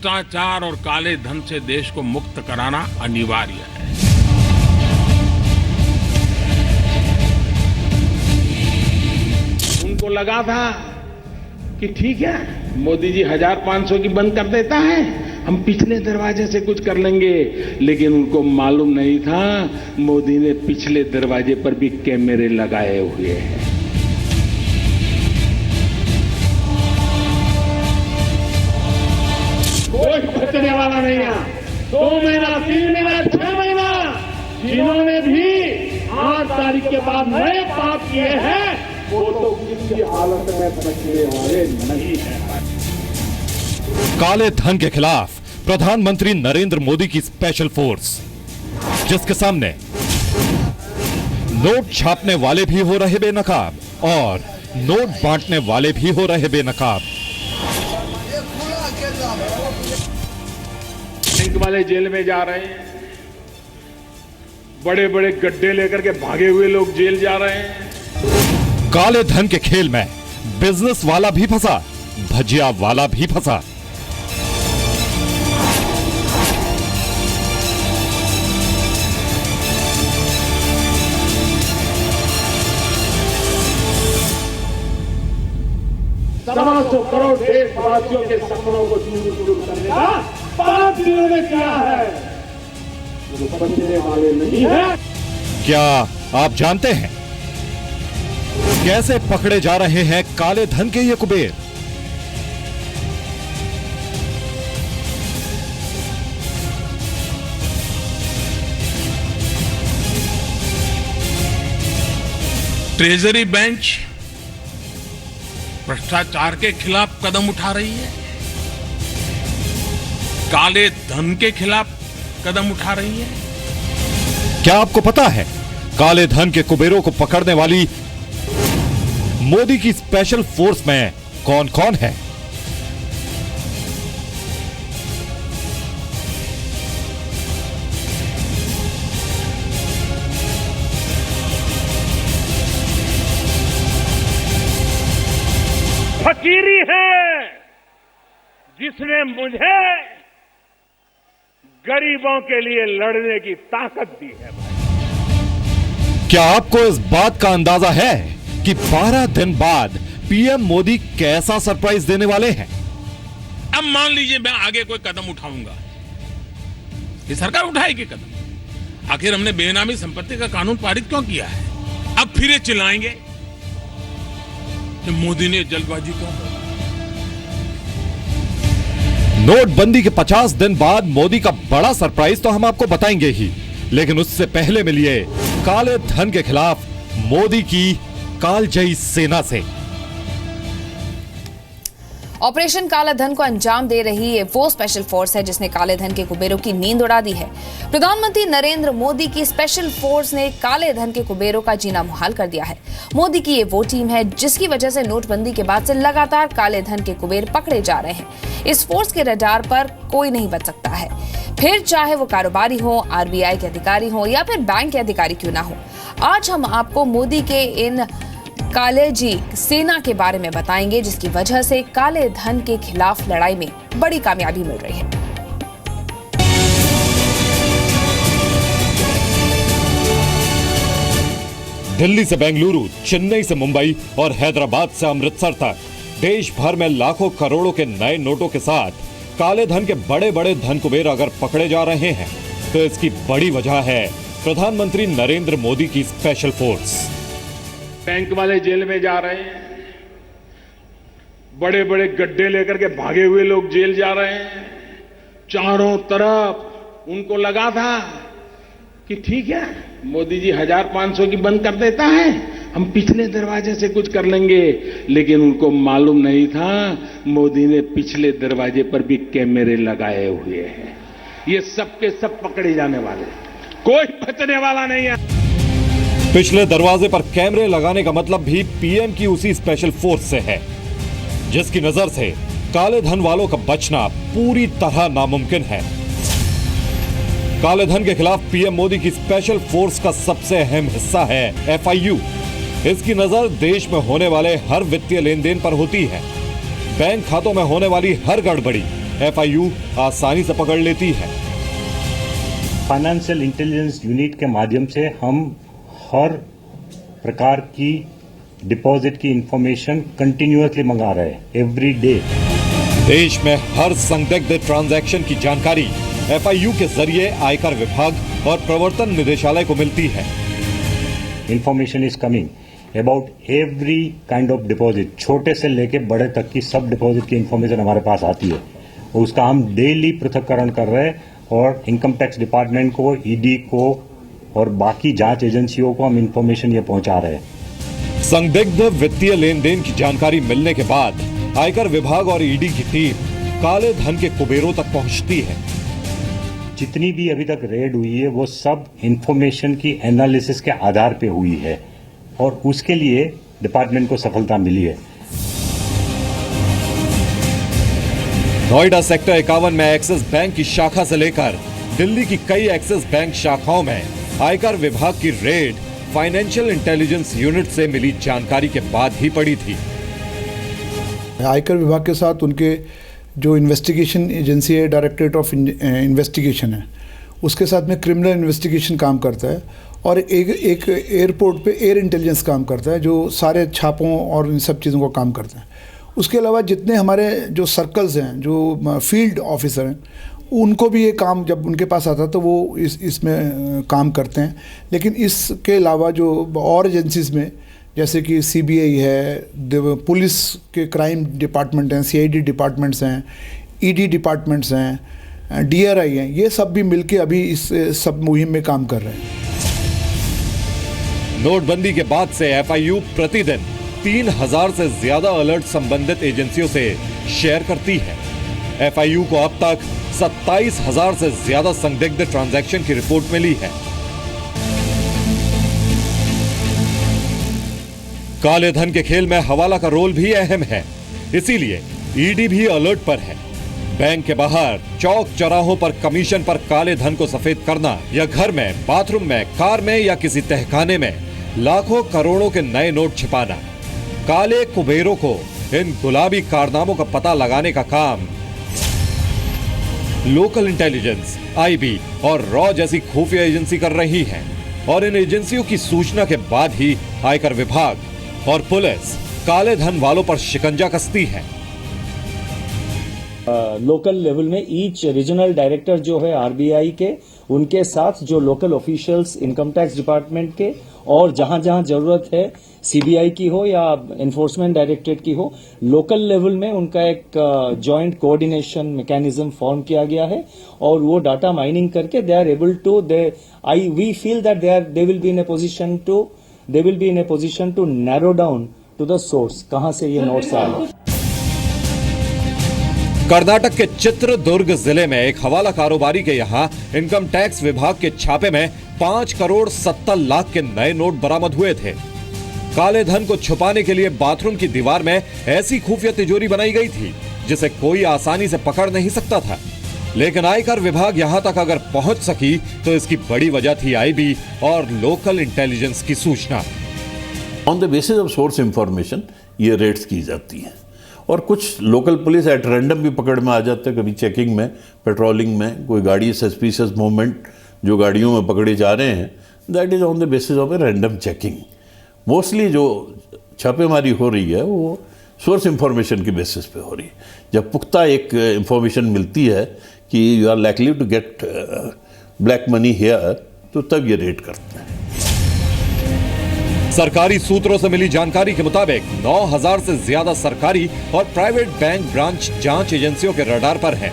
भ्रष्टाचार और काले धन से देश को मुक्त कराना अनिवार्य है। उनको लगा था कि ठीक है, मोदी जी 1500 की बंद कर देता है, हम पिछले दरवाजे से कुछ कर लेंगे, लेकिन उनको मालूम नहीं था मोदी ने पिछले दरवाजे पर भी कैमरे लगाए हुए हैं। कोई बचने वाला नहीं है। 2 महीना, 3 महीना, 6 महीना जिन्होंने भी 8 तारीख के बाद नए पाप किए हैं, वो तो किसी हालत में बचने वाले नहीं है। काले धन के खिलाफ प्रधानमंत्री नरेंद्र मोदी की स्पेशल फोर्स, जिसके सामने नोट छापने वाले भी हो रहे बेनकाब और नोट बांटने वाले भी हो रहे बेनकाब। बैंक वाले जेल में जा रहे हैं, बड़े बड़े गड्ढे लेकर के भागे हुए लोग जेल जा रहे हैं। काले धन के खेल में बिजनेस वाला भी फंसा, भजिया वाला भी फंसा। सवा 100 करोड़ देशवासियों के सपनों को चूर करने का 5 दिनों में किया है, वो बचने वाले नहीं है। क्या आप जानते हैं कैसे पकड़े जा रहे हैं काले धन के ये कुबेर? ट्रेजरी बेंच भ्रष्टाचार के खिलाफ कदम उठा रही है, काले धन के खिलाफ कदम उठा रही है। क्या आपको पता है काले धन के कुबेरों को पकड़ने वाली मोदी की स्पेशल फोर्स में कौन कौन है? फकीरी है जिसने मुझे गरीबों के लिए लड़ने की ताकत दी है। क्या आपको इस बात का अंदाजा है कि 12 दिन बाद पीएम मोदी कैसा सरप्राइज देने वाले हैं? अब मान लीजिए मैं आगे कोई कदम उठाऊंगा, ये सरकार उठाएगी कदम। आखिर हमने बेनामी संपत्ति का कानून पारित क्यों किया है? अब फिर ये चिल्लाएंगे कि मोदी ने जल्दबाजी क्यों की। नोटबंदी के 50 दिन बाद मोदी का बड़ा सरप्राइज तो हम आपको बताएंगे ही, लेकिन उससे पहले मिलिए काले धन के खिलाफ मोदी की कालजयी सेना से। ऑपरेशन काला धन को अंजाम दे रही ये वो स्पेशल फोर्स है जिसने काले धन के कुबेरों की नींद उड़ा दी है। प्रधानमंत्री नरेंद्र मोदी की स्पेशल फोर्स ने काले धन के कुबेरों का जीना मुहाल कर दिया है। मोदी की ये वो टीम है जिसकी वजह से नोटबंदी के बाद से लगातार काले धन के कुबेर पकड़े जा रहे हैं। इस फोर्स के रडार पर कोई नहीं बच सकता है, फिर चाहे वो कारोबारी हो, आरबीआई के अधिकारी हो या फिर बैंक के अधिकारी क्यों ना हो। आज हम आपको मोदी के इन कालेजी सेना के बारे में बताएंगे जिसकी वजह से काले धन के खिलाफ लड़ाई में बड़ी कामयाबी मिल रही है। दिल्ली से बेंगलुरु, चेन्नई से मुंबई और हैदराबाद से अमृतसर तक देश भर में लाखों करोड़ों के नए नोटों के साथ काले धन के बड़े बड़े धन कुबेर अगर पकड़े जा रहे हैं तो इसकी बड़ी वजह है प्रधानमंत्री नरेंद्र मोदी की स्पेशल फोर्स। बैंक वाले जेल में जा रहे हैं, बड़े बड़े गड्ढे लेकर के भागे हुए लोग जेल जा रहे हैं। चारों तरफ उनको लगा था कि ठीक है, मोदी जी 1500 की बंद कर देता है, हम पिछले दरवाजे से कुछ कर लेंगे, लेकिन उनको मालूम नहीं था मोदी ने पिछले दरवाजे पर भी कैमरे लगाए हुए हैं। ये सब के सब पकड़े जाने वाले, कोई बचने वाला नहीं है। पिछले दरवाजे पर कैमरे लगाने का मतलब भी पीएम की उसी स्पेशल फोर्स से है, जिसकी नजर से काले धन वालों का बचना पूरी तरह नामुमकिन है। काले धन के खिलाफ पीएम मोदी की स्पेशल फोर्स का सबसे अहम हिस्सा है एफआईयू। इसकी नजर देश में होने वाले हर वित्तीय लेन देन पर होती है। बैंक खातों में होने वाली हर गड़बड़ी, एफआईयू आसानी से पकड़ लेती है। फाइनेंशियल इंटेलिजेंस यूनिट के माध्यम से हम हर प्रकार की डिपॉजिट की इंफॉर्मेशन कंटिन्यूअसली मंगा रहे हैं, एवरी डे। देश में हर संदिग्ध ट्रांजैक्शन की जानकारी एफआईयू के जरिए आयकर विभाग और प्रवर्तन निदेशालय को मिलती है। Information is coming about every kind of deposit, छोटे से लेके बड़े तक की सब डिपॉजिट की इंफॉर्मेशन हमारे पास आती है और उसका हम डेली पृथक्करण कर रहे हैं और इनकम टैक्स डिपार्टमेंट को, ईडी को और बाकी जांच एजेंसियों को हम इंफॉर्मेशन ये पहुंचा रहे हैं। संदिग्ध वित्तीय लेन देन की जानकारी मिलने के बाद आयकर विभाग और ईडी की टीम काले धन के कुबेरों तक पहुंचती है। जितनी भी अभी तक रेड हुई है वो सब इंफॉर्मेशन की एनालिसिस के आधार पे हुई है और उसके लिए डिपार्टमेंट को सफलता मिली है। नोएडा सेक्टर 51 में एक्सिस बैंक की शाखा से लेकर दिल्ली की कई एक्सिस बैंक शाखाओं में आयकर विभाग की रेड फाइनेंशियल इंटेलिजेंस यूनिट से मिली जानकारी के बाद ही पड़ी थी। आयकर विभाग के साथ उनके जो इन्वेस्टिगेशन एजेंसी है, डायरेक्टरेट ऑफ इन्वेस्टिगेशन है, उसके साथ में क्रिमिनल इन्वेस्टिगेशन काम करता है और एक एयरपोर्ट पे एयर इंटेलिजेंस काम करता है जो सारे छापों और इन सब चीज़ों का काम करता है। उसके अलावा जितने हमारे जो सर्कल्स हैं, जो फील्ड ऑफिसर हैं, उनको भी ये काम जब उनके पास आता तो वो इसमें काम करते हैं। लेकिन इसके अलावा जो और एजेंसीज में जैसे कि सीबीआई है, पुलिस के क्राइम डिपार्टमेंट हैं, सीआईडी डिपार्टमेंट्स हैं, ईडी डिपार्टमेंट्स हैं, डीआरआई हैं, ये सब भी मिलके अभी इस सब मुहिम में काम कर रहे हैं। नोटबंदी के बाद से एफआईयू प्रतिदिन 3000 से ज्यादा अलर्ट संबंधित एजेंसियों से शेयर करती है। एफआईयू को अब तक 27,000 से ज्यादा संदिग्ध ट्रांजैक्शन की रिपोर्ट मिली है। काले धन के खेल में हवाला का रोल भी अहम है, इसीलिए ईडी भी अलर्ट पर है। बैंक के बाहर, चौक चौराहों पर कमीशन पर काले धन को सफेद करना या घर में, बाथरूम में, कार में या किसी तहखाने में लाखों करोड़ों के नए नोट छिपाना, काले कुबेरों को इन गुलाबी कारनामों का पता लगाने का काम लोकल इंटेलिजेंस, आईबी और रॉ जैसी खुफिया एजेंसी कर रही है। और इन एजेंसियों की सूचना के बाद ही आयकर विभाग और पुलिस काले धन वालों पर शिकंजा कसती है। लोकल लेवल में ईच रीजनल डायरेक्टर जो है आरबीआई के, उनके साथ जो local officials income tax department के और जहां जहां जरूरत है सीबीआई की हो या एनफोर्समेंट डायरेक्टरेट की हो, लोकल लेवल में उनका एक जॉइंट कोऑर्डिनेशन मैकेनिज्म फॉर्म किया गया है और वो डाटा माइनिंग करके they are able to we feel that they will be in a position to narrow down to the source, कहां से ये नोट्स आए। कर्नाटक के चित्रदुर्ग जिले में एक हवाला कारोबारी के यहां इनकम टैक्स विभाग के छापे में 5 करोड़ 70 लाख के नए नोट बरामद हुए थे। काले धन को छुपाने के लिए बाथरूम की दीवार में ऐसी खुफिया तिजोरी बनाई गई थी जिसे कोई आसानी से पकड़ नहीं सकता था। लेकिन आयकर विभाग यहां तक अगर पहुंच सकी तो इसकी बड़ी वजह थी आईबी और लोकल इंटेलिजेंस की सूचना। On the basis of source information ये रेड्स की जाती हैं और कुछ लोकल पुलिस एट रैंडम भी पकड़ में आ जाते हैं। कभी चेकिंग में, पेट्रोलिंग में कोई गाड़ी सस्पिशियस मूवमेंट जो गाड़ियों में पकड़े जा रहे हैं, that is on the basis of a random checking. Mostly जो छापेमारी हो रही है वो सोर्स इंफॉर्मेशन की बेसिस पे हो रही है। जब पुख्ता एक इंफॉर्मेशन मिलती है कि you are likely to get black money here, तो तब ये रेड करते हैं। सरकारी सूत्रों से मिली जानकारी के मुताबिक 9000 से ज्यादा सरकारी और प्राइवेट बैंक ब्रांच जांच एजेंसियों के रडार पर हैं।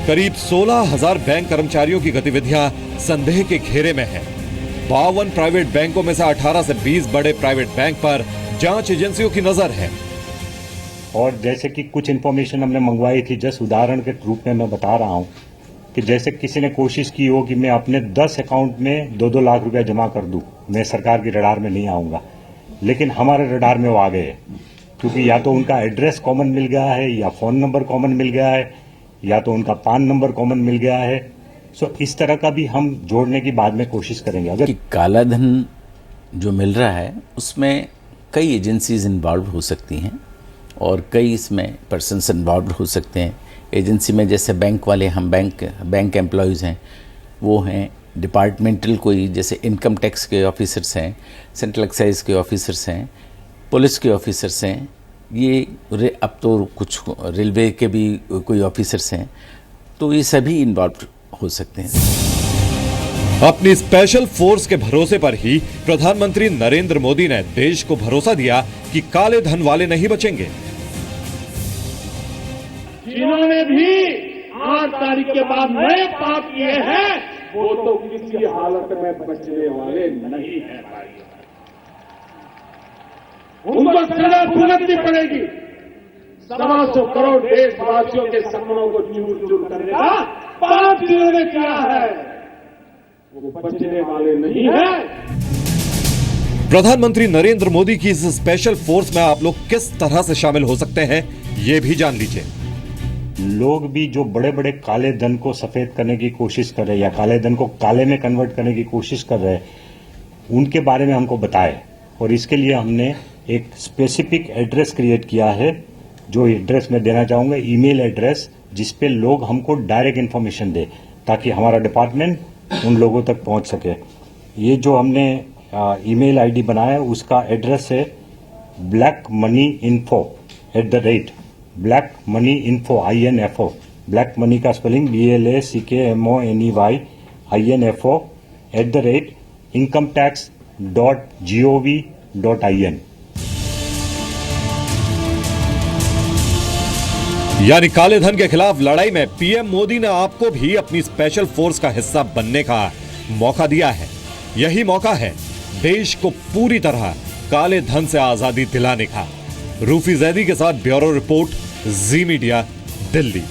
करीब 16,000 बैंक कर्मचारियों की गतिविधियां संदेह के घेरे में हैं। 52 प्राइवेट बैंकों में से 18 से 20 बड़े प्राइवेट बैंक पर जांच एजेंसियों की नजर है। और जैसे कि कुछ इन्फॉर्मेशन हमने मंगवाई थी, जस्ट उदाहरण के रूप में मैं बता रहा हूं कि जैसे किसी ने कोशिश की हो कि मैं अपने 10 अकाउंट में 2-2 लाख रुपया जमा कर दूं, मैं सरकार की रडार में नहीं आऊंगा, लेकिन हमारे रडार में वो आ गए क्योंकि या तो उनका एड्रेस कॉमन मिल गया है, या फ़ोन नंबर कॉमन मिल गया है, या तो उनका पान नंबर कॉमन मिल गया है। सो इस तरह का भी हम जोड़ने की बाद में कोशिश करेंगे। अगर काला धन जो मिल रहा है उसमें कई एजेंसीज इन्वॉल्व हो सकती हैं और कई इसमें पर्सन्स इन्वॉल्व हो सकते हैं। एजेंसी में जैसे बैंक वाले, हम बैंक एम्प्लॉयज़ हैं, वो हैं डिपार्टमेंटल, कोई जैसे इनकम टैक्स के ऑफिसर्स हैं, सेंट्रल एक्साइज के ऑफिसर्स हैं, पुलिस के ऑफिसर्स हैं, ये अब तो कुछ रेलवे के भी कोई ऑफिसर्स हैं, तो ये सभी इन्वॉल्व हो सकते हैं। अपनी स्पेशल फोर्स के भरोसे पर ही प्रधानमंत्री नरेंद्र मोदी ने देश को भरोसा दिया कि काले धन वाले नहीं बचेंगे। जिन्होंने भी 8 तारीख के बाद नए पाप किए हैं, वो तो किसी हालत में बचने वाले नहीं है भाई। उनको सजा भुगतनी पड़ेगी। 125 करोड़ देशवासियों के सपनों को चूर चूर करने का पाप जिन्होंने किया है, वो बचने वाले नहीं है। प्रधानमंत्री नरेंद्र मोदी की इस स्पेशल फोर्स में आप लोग किस तरह से शामिल हो सकते हैं, ये भी जान लीजिए। लोग भी जो बड़े बड़े काले धन को सफेद करने की कोशिश कर रहे हैं या काले धन को काले में कन्वर्ट करने की कोशिश कर रहे हैं, उनके बारे में हमको बताए, और इसके लिए हमने एक स्पेसिफिक एड्रेस क्रिएट किया है, जो एड्रेस मैं देना चाहूंगा, ईमेल एड्रेस, जिसपे लोग हमको डायरेक्ट इन्फॉर्मेशन दे, ताकि हमारा डिपार्टमेंट उन लोगों तक पहुंच सके। ये जो हमने ईमेल आईडी बनाया है, उसका एड्रेस है blackmoneyinfo @blackmoneyinfo ब्लैक मनी का स्पेलिंग BLACKMONEYINFO @incometax.gov.in। यानी काले धन के खिलाफ लड़ाई में पीएम मोदी ने आपको भी अपनी स्पेशल फोर्स का हिस्सा बनने का मौका दिया है। यही मौका है देश को पूरी तरह काले धन से आजादी दिलाने का। रूफी जैदी के साथ ब्यूरो रिपोर्ट, जी मीडिया, दिल्ली।